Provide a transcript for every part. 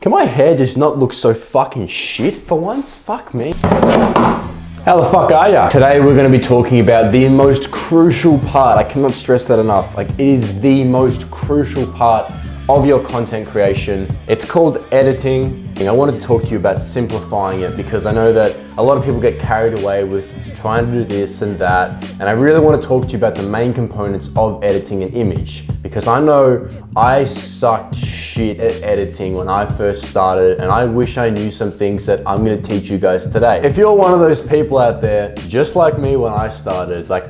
Can my hair just not look so fucking shit for once? Fuck me. How the fuck are ya? Today we're gonna be talking about the most crucial part. I cannot stress that enough. Like, it is the most crucial part of your content creation. It's called editing. I wanted to talk to you about simplifying it because I know that a lot of people get carried away with trying to do this and that. And I really want to talk to you about the main components of editing an image, because I know I sucked shit at editing when I first started, and I wish I knew some things that I'm going to teach you guys today. If you're one of those people out there, just like me when I started, like,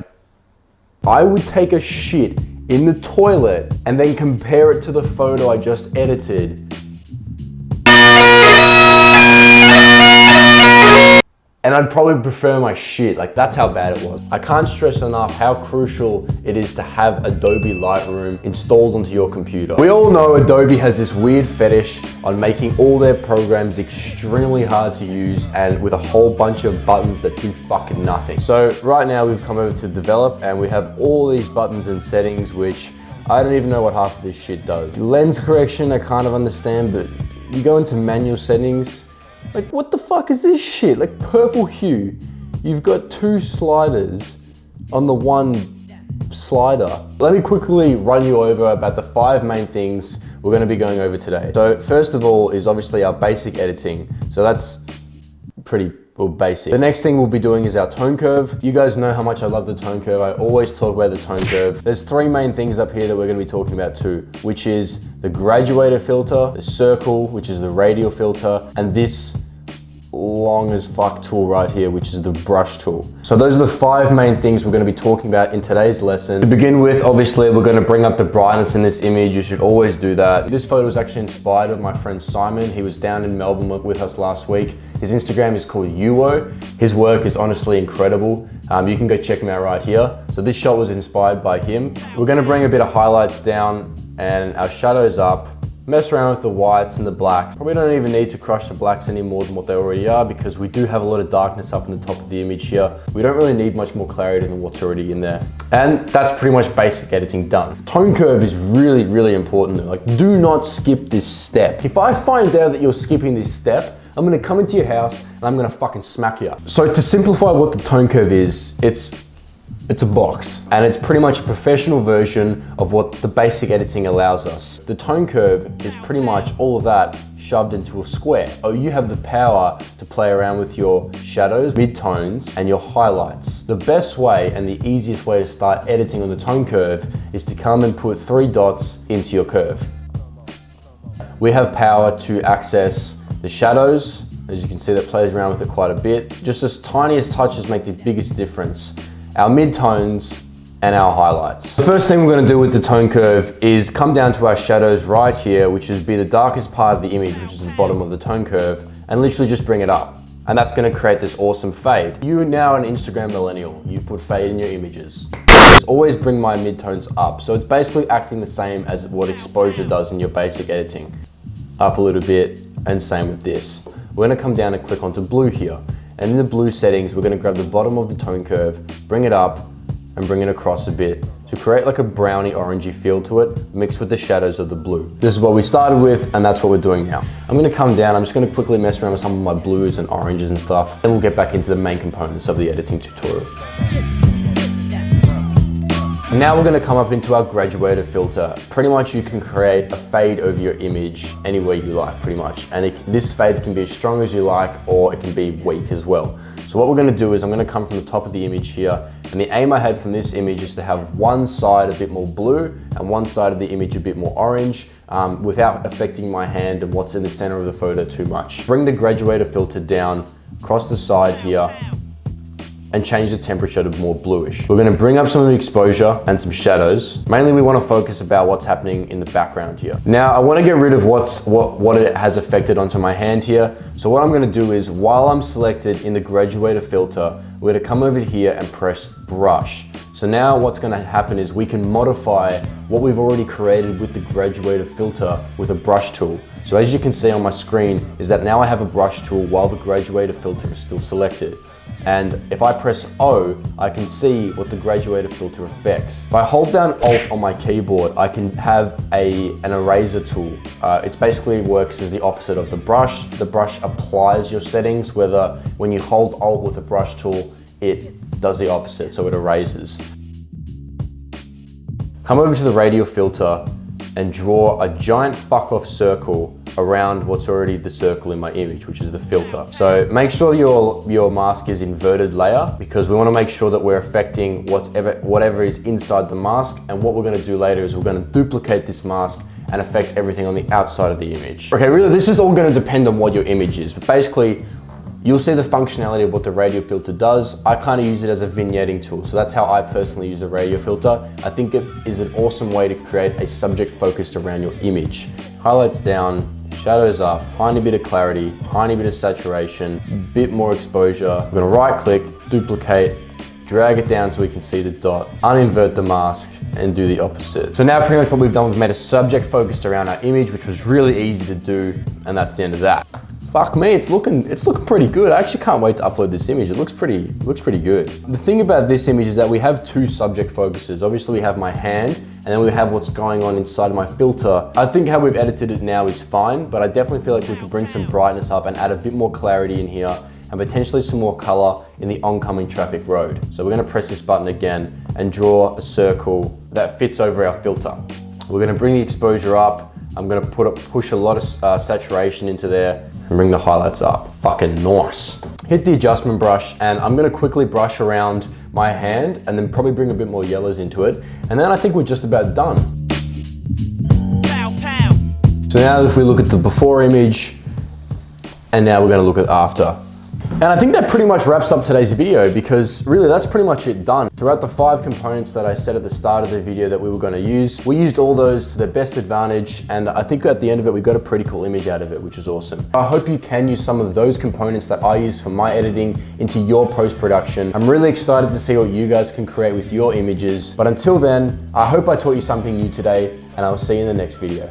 I would take a shit in the toilet and then compare it to the photo I just edited. And I'd probably prefer my shit. Like, that's how bad it was. I can't stress enough how crucial it is to have Adobe Lightroom installed onto your computer. We all know Adobe has this weird fetish on making all their programs extremely hard to use and with a whole bunch of buttons that do fucking nothing. So right now we've come over to develop and we have all these buttons and settings, which I don't even know what half of this shit does. Lens correction, I kind of understand, but you go into manual settings, like, what the fuck is this shit? Like, purple hue. You've got two sliders on the one slider. Let me quickly run you over about the 5 main things we're gonna be going over today. So first of all is obviously our basic editing. So that's pretty basic. The next thing we'll be doing is our tone curve. You guys know how much I love the tone curve. I always talk about the tone curve. There's 3 main things up here that we're gonna be talking about too, which is the graduator filter, the circle, which is the radial filter, and this long as fuck tool right here, which is the brush tool. So those are the 5 main things we're going to be talking about in today's lesson. To begin with, obviously, we're going to bring up the brightness in this image. You should always do that. This photo was actually inspired by my friend Simon. He was down in Melbourne with us last week. His Instagram is called Uwo. His work is honestly incredible. You can go check him out right here. So this shot was inspired by him. We're going to bring a bit of highlights down and our shadows up. Mess around with the whites and the blacks. Probably don't even need to crush the blacks any more than what they already are, because we do have a lot of darkness up in the top of the image here. We don't really need much more clarity than what's already in there. And that's pretty much basic editing done. Tone curve is really, really important though. Like, do not skip this step. If I find out that you're skipping this step, I'm gonna come into your house and I'm gonna fucking smack you up. So to simplify what the tone curve is, it's a box, and it's pretty much a professional version of what the basic editing allows us. The tone curve is pretty much all of that shoved into a square. Oh, you have the power to play around with your shadows, midtones, and your highlights. The best way and the easiest way to start editing on the tone curve is to come and put 3 dots into your curve. We have power to access the shadows. As you can see, that plays around with it quite a bit. Just as tiniest touches make the biggest difference. Our midtones and our highlights. The first thing we're going to do with the tone curve is come down to our shadows right here, which is be the darkest part of the image, which is the bottom of the tone curve, and literally just bring it up. And that's going to create this awesome fade. You are now an Instagram millennial. You put fade in your images. Always bring my midtones up. So it's basically acting the same as what exposure does in your basic editing. Up a little bit, and same with this. We're going to come down and click onto blue here. And in the blue settings, we're going to grab the bottom of the tone curve, bring it up, and bring it across a bit to create like a browny orangey feel to it, mixed with the shadows of the blue. This is what we started with, and that's what we're doing now. I'm going to come down, I'm just going to quickly mess around with some of my blues and oranges and stuff, then we'll get back into the main components of the editing tutorial. Now we're going to come up into our graduator filter. Pretty much you can create a fade over your image anywhere you like, pretty much. And this fade can be as strong as you like, or it can be weak as well. So what we're going to do is I'm going to come from the top of the image here, and the aim I had from this image is to have one side a bit more blue and one side of the image a bit more orange, without affecting my hand and what's in the center of the photo too much. Bring the graduator filter down across the side here, and change the temperature to more bluish. We're gonna bring up some of the exposure and some shadows. Mainly we wanna focus about what's happening in the background here. Now I wanna get rid of what it has affected onto my hand here. So what I'm gonna do is, while I'm selected in the graduator filter, we're gonna come over here and press brush. So now what's gonna happen is we can modify what we've already created with the graduator filter with a brush tool. So as you can see on my screen is that now I have a brush tool while the graduator filter is still selected. And if I press O, I can see what the graduator filter affects. If I hold down Alt on my keyboard, I can have an eraser tool. It basically works as the opposite of the brush. The brush applies your settings, whether when you hold Alt with the brush tool, it does the opposite, so it erases. Come over to the radial filter and draw a giant fuck off circle around what's already the circle in my image, which is the filter. So make sure your mask is inverted layer, because we want to make sure that we're affecting whatever is inside the mask. And what we're going to do later is we're going to duplicate this mask and affect everything on the outside of the image. Okay, really this is all going to depend on what your image is, but basically you'll see the functionality of what the radial filter does. I kind of use it as a vignetting tool. So that's how I personally use the radial filter. I think it is an awesome way to create a subject focused around your image. Highlights down, shadows up, tiny bit of clarity, tiny bit of saturation, bit more exposure. I'm gonna right click, duplicate, drag it down so we can see the dot, uninvert the mask, and do the opposite. So now pretty much what we've done, we've made a subject focused around our image, which was really easy to do, and that's the end of that. Fuck me, it's looking pretty good. I actually can't wait to upload this image. It looks pretty good. The thing about this image is that we have two subject focuses. Obviously we have my hand, and then we have what's going on inside my filter. I think how we've edited it now is fine, but I definitely feel like we could bring some brightness up and add a bit more clarity in here and potentially some more color in the oncoming traffic road. So we're gonna press this button again and draw a circle that fits over our filter. We're gonna bring the exposure up. I'm gonna push a lot of saturation into there and bring the highlights up. Fucking nice. Hit the adjustment brush and I'm gonna quickly brush around my hand and then probably bring a bit more yellows into it. And then I think we're just about done. Pow, pow. So now if we look at the before image, and now we're gonna look at after. And I think that pretty much wraps up today's video, because really that's pretty much it done. Throughout the 5 components that I said at the start of the video that we were gonna use, we used all those to their best advantage, and I think at the end of it, we got a pretty cool image out of it, which is awesome. I hope you can use some of those components that I use for my editing into your post-production. I'm really excited to see what you guys can create with your images. But until then, I hope I taught you something new today, and I'll see you in the next video.